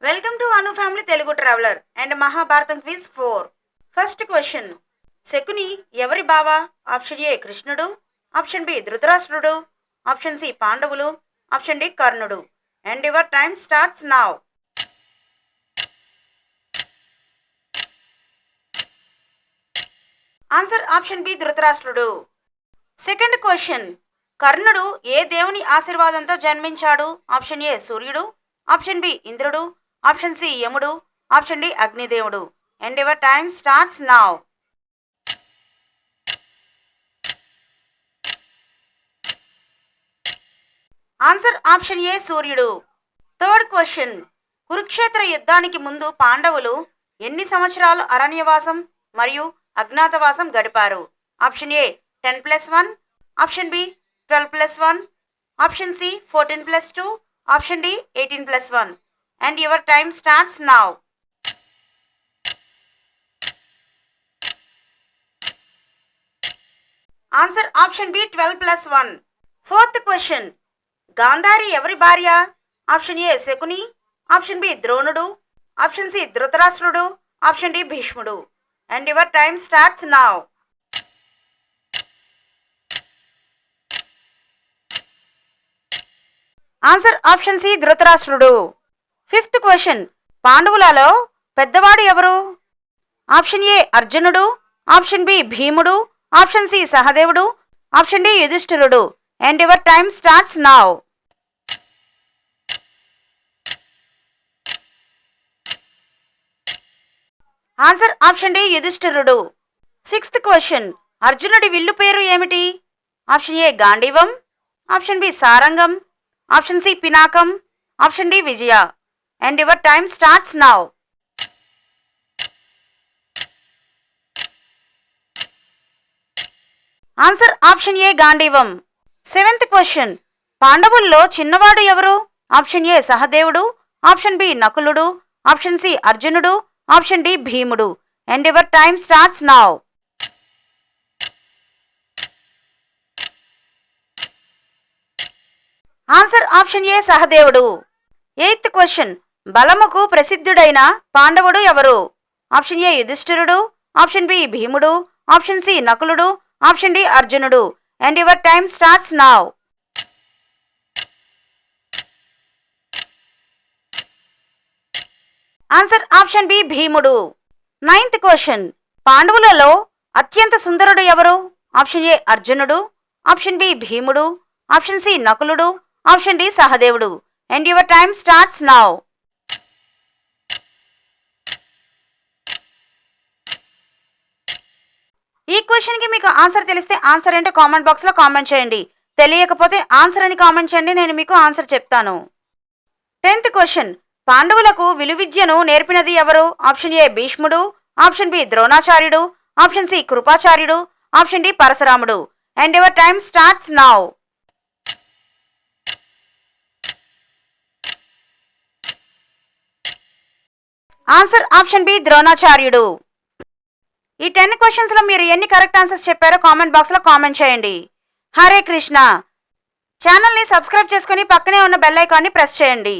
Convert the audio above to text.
Welcome to Anu Family Telugu Traveler and Mahabharatam Quiz 4. First question. Sekuni ఎవరి బావ? Option A కృష్ణుడు, option B ధృతరాష్ట్రుడు, option C పాండవులు, option D కర్ణుడు. And your time starts now. Answer option B ధృతరాష్ట్రుడు. Second question. కర్ణుడు ఏ దేవుని ఆశీర్వాదంతో జన్మించాడు? ఆప్షన్ ఏ సూర్యుడు, ఆప్షన్ బి ఇంద్రుడు, ఆప్షన్ సి యముడు, ఆప్షన్ డి అగ్నిదేవుడు. And your time starts now. Answer option A సూర్యుడు. Third question. కురుక్షేత్ర యుద్ధానికి ముందు పాండవులు ఎన్ని సంవత్సరాలు అరణ్యవాసం మరియు అజ్ఞాతవాసం గడిపారు? Option A 10+1, option B 12+1, option C 14+2, option D 18+1. And your time starts now. Answer option B 12+1. Fourth question. Gandhari ఎవరి భార్య? Option A Shakuni, option B ద్రోణుడు, ఆప్షన్ సి ధృతరాష్ట్రుడు, ఆప్షన్ డి భీష్ముడు. And your time starts now. Answer option C ధృతరాష్ట్రుడు. Fifth question. పాండవులలో పెద్దవాడు ఎవరు? Option A అర్జునుడు, ఆప్షన్ బి భీముడు, ఆప్షన్ సి సహదేవుడు, ఆప్షన్ డి యుధిష్ఠిరుడు. And your time starts now. Answer option D యుధిష్ఠిరుడు. Sixth question. అర్జునుడి విల్లు పేరు ఏమిటి? ఆప్షన్ ఏ గాంధీవం, ఆప్షన్ బి సారంగం, ఆప్షన్ సి పినాకం, option D Vijaya. And your time starts now. Answer option A గాంధీవం. Seventh question. పాండవుల్లో చిన్నవాడు ఎవరు? ఆప్షన్ ఏ సహదేవుడు, ఆప్షన్ బి నకులుడు, ఆప్షన్ సి అర్జునుడు, ఆప్షన్ డి భీముడు. And your time starts now. Answer option A సహదేవుడు. Eighth question. బలముకు ప్రసిద్ధుడైన పాండవుడు ఎవరు? ఆప్షన్ ఏ యుధిష్ఠిరుడు, ఆప్షన్ బి భీముడు, ఆప్షన్ సి నకులుడు, ఆప్షన్ డి అర్జునుడు. And your time starts now. Answer option B భీముడు. Ninth question. పాండవులలో అత్యంత సుందరుడు ఎవరు? ఆప్షన్ ఏ అర్జునుడు, ఆప్షన్ బి భీముడు, ఆప్షన్ సి నకులుడు, ఆప్షన్ డి సహదేవుడు. And your time starts now. ఈ క్వశ్చన్కి మీకు ఆన్సర్ తెలిస్తే ఆన్సర్ ఏంటో కామెంట్ బాక్స్లో కామెంట్ చేయండి. తెలియకపోతే ఆన్సర్ అని కామెంట్ చేయండి, నేను మీకు ఆన్సర్ చెప్తాను. 10th question. పాండవులకు విలువిద్యను నేర్పినది ఎవరు? ఆప్షన్ ఏ భీష్ముడు, ఆప్షన్ బి ద్రోణాచార్యుడు, ఆప్షన్ సి కృపాచార్యుడు, ఆప్షన్ డి పరశురాముడు. And your time starts now. Answer option B ద్రోణాచార్యుడు. ఈ 10 క్వశ్చన్స్లో మీరు ఎన్ని కరెక్ట్ ఆన్సర్స్ చెప్పారో కామెంట్ బాక్స్లో కామెంట్ చేయండి. హరే కృష్ణ. ఛానల్ని సబ్స్క్రైబ్ చేసుకుని పక్కనే ఉన్న బెల్ ఐకాన్ని ప్రెస్ చేయండి.